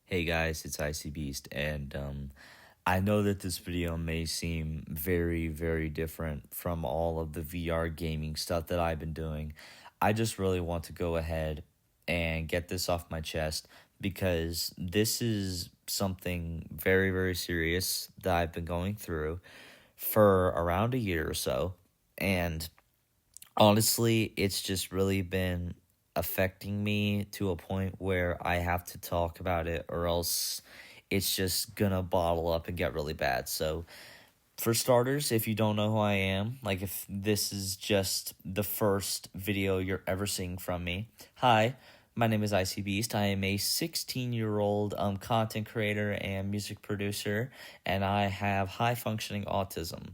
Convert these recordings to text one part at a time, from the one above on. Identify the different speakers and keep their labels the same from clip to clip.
Speaker 1: Hey guys, it's Icy Beast, and I know that this video may seem very, very different from all of the VR gaming stuff that I've been doing. I just really want to go ahead and get this off my chest because this is something very, very serious that I've been going through for around a year or so. And honestly, it's just really been affecting me to a point where I have to talk about it or else it's just gonna bottle up and get really bad. So, for starters, if you don't know who I am, like if this is just the first video you're ever seeing from me, hi, my name is Icy Beast. I am a 16-year-old content creator and music producer, and I have high functioning autism.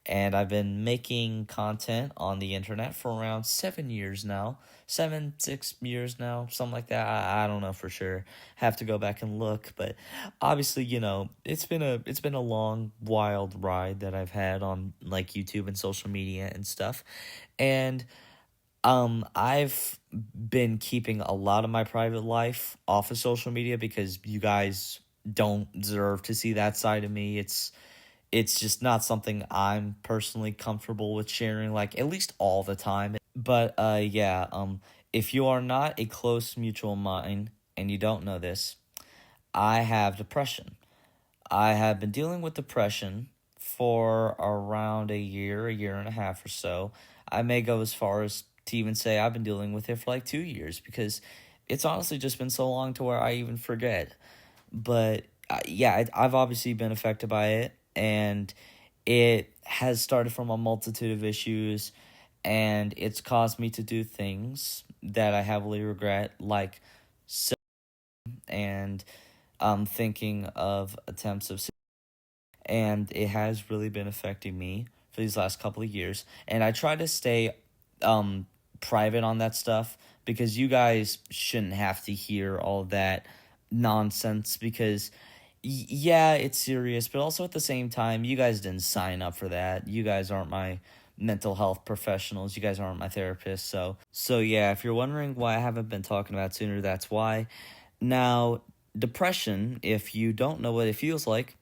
Speaker 1: And I've been making content on the internet for around 7 years now. 6 years now, something like that. I don't know for sure. Have to go back and look, but obviously, it's been a long, wild ride that I've had on like YouTube and social media and stuff. And I've been keeping a lot of my private life off of social media because you guys don't deserve to see that side of me. It's just not something I'm personally comfortable with sharing, like at least all the time. But yeah, if you are not a close mutual of mine and you don't know this, I have depression. I have been dealing with depression for around a year and a half or so. I may go as far as to even say I've been dealing with it for like 2 years because it's honestly just been so long to where I even forget. But yeah, I've obviously been affected by it, and it has started from a multitude of issues, and it's caused me to do things that I heavily regret, like and thinking of attempts of, and it has really been affecting me for these last couple of years. And I try to stay um private on that stuff because you guys shouldn't have to hear all that nonsense because yeah, it's serious, but also at the same time, you guys didn't sign up for that. You guys aren't my mental health professionals. You guys aren't my therapists. So yeah, if you're wondering why I haven't been talking about it sooner, that's why. Now, depression, if you don't know what it feels like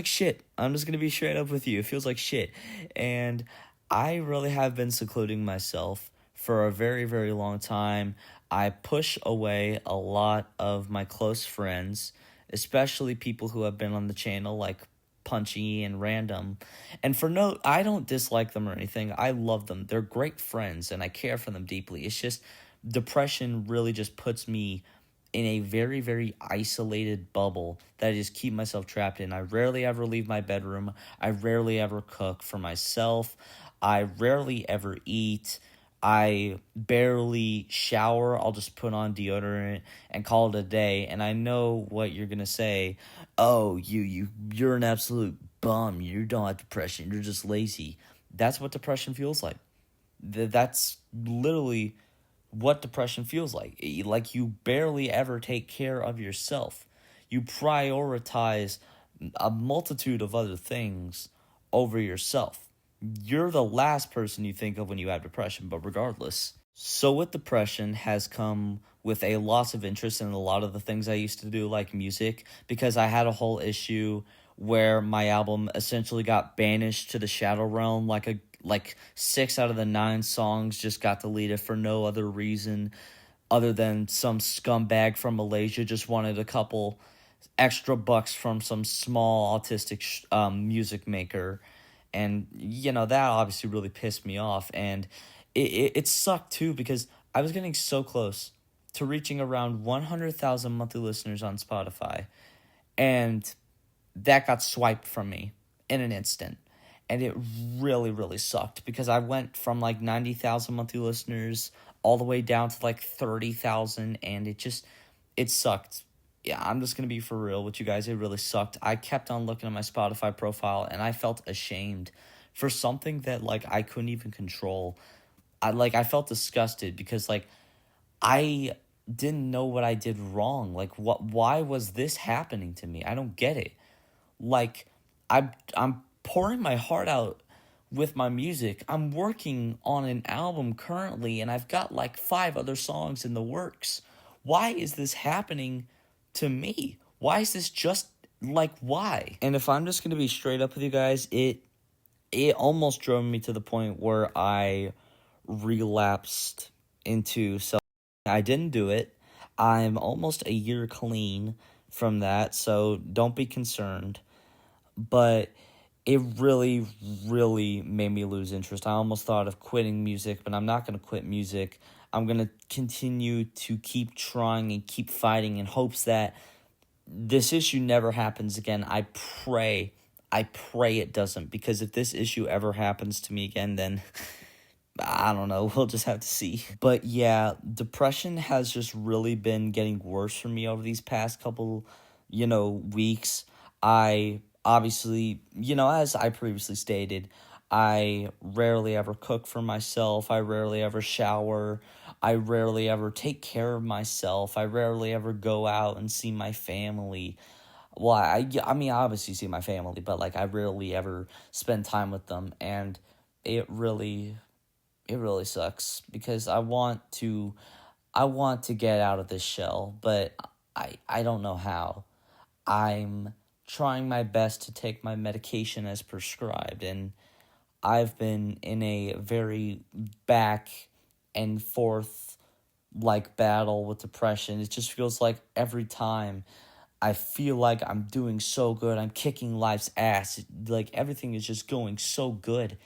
Speaker 1: shit. I'm just gonna be straight up with you. It feels like shit. And I really have been secluding myself for a very, very long time. I push away a lot of my close friends, especially people who have been on the channel, like Punchy and Random. And for no, I don't dislike them or anything. I love them. They're great friends and I care for them deeply. It's just depression really just puts me in a very, very isolated bubble that I just keep myself trapped in. I rarely ever leave my bedroom. I rarely ever cook for myself. I rarely ever eat. I barely shower. I'll just put on deodorant and call it a day. And I know what you're gonna say. Oh, you're an absolute bum. You don't have depression. You're just lazy. That's what depression feels like. That's literally what depression feels like. Like you barely ever take care of yourself. You prioritize a multitude of other things over yourself. You're the last person you think of when you have depression, but regardless. So, with depression has come with a loss of interest in a lot of the things I used to do, like music, because I had a whole issue where my album essentially got banished to the shadow realm. Like 6 out of the 9 songs just got deleted for no other reason other than some scumbag from Malaysia just wanted a couple extra bucks from some small autistic music maker. And that obviously really pissed me off, and it sucked too because I was getting so close to reaching around 100,000 monthly listeners on Spotify, and that got swiped from me in an instant. And it really, really sucked because I went from like 90,000 monthly listeners all the way down to like 30,000, and it sucked. Yeah, I'm just going to be for real with you guys. It really sucked. I kept on looking at my Spotify profile and I felt ashamed for something that like I couldn't even control. I felt disgusted because like I didn't know what I did wrong. Like why was this happening to me? I don't get it. Like I'm pouring my heart out with my music. I'm working on an album currently and I've got like 5 other songs in the works. Why is this happening to me? Why is this just like why? And if I'm just gonna be straight up with you guys, it almost drove me to the point where I relapsed into self. I didn't do it. I'm almost a year clean from that, so don't be concerned. But it really, really made me lose interest. I almost thought of quitting music, but I'm not going to quit music. I'm going to continue to keep trying and keep fighting in hopes that this issue never happens again. I pray it doesn't, because if this issue ever happens to me again, then I don't know, we'll just have to see. But yeah, depression has just really been getting worse for me over these past couple, weeks. I obviously, as I previously stated, I rarely ever cook for myself. I rarely ever shower. I rarely ever take care of myself. I rarely ever go out and see my family. Well, I mean, I obviously see my family, but like I rarely ever spend time with them, and it really it really sucks because I want to get out of this shell, but I don't know how. I'm trying my best to take my medication as prescribed, and I've been in a very back and forth like battle with depression. It just feels like every time I feel like I'm doing so good, I'm kicking life's ass. Like everything is just going so good.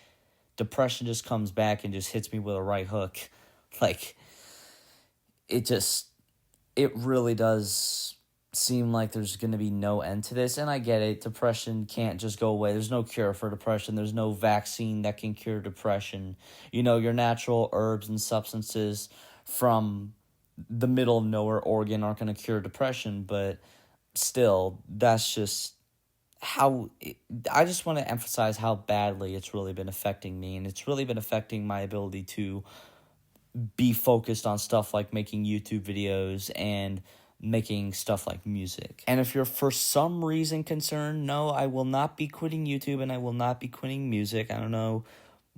Speaker 1: Depression just comes back and just hits me with a right hook. Like it just it really does seem like there's going to be no end to this. And I get it. Depression can't just go away. There's no cure for depression. There's no vaccine that can cure depression. Your natural herbs and substances from the middle of nowhere, Oregon, aren't going to cure depression. But still, that's just I just want to emphasize how badly it's really been affecting me. And it's really been affecting my ability to be focused on stuff like making YouTube videos and making stuff like music. And if you're for some reason concerned, no, I will not be quitting YouTube and I will not be quitting music. I don't know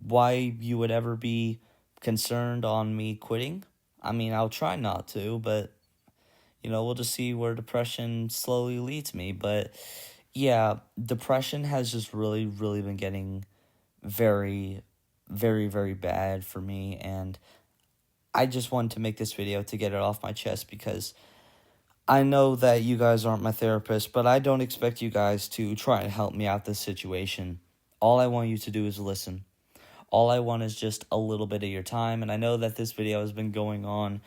Speaker 1: why you would ever be concerned on me quitting. I mean, I'll try not to, but we'll just see where depression slowly leads me. But yeah, depression has just really, really been getting very, very, very bad for me, and I just wanted to make this video to get it off my chest because I know that you guys aren't my therapist, but I don't expect you guys to try and help me out this situation. All I want you to do is listen. All I want is just a little bit of your time, and I know that this video has been going on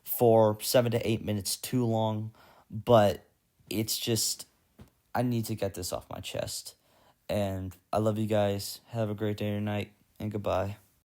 Speaker 1: for 7 to 8 minutes too long, but it's just, I need to get this off my chest. And I love you guys. Have a great day or night, and goodbye.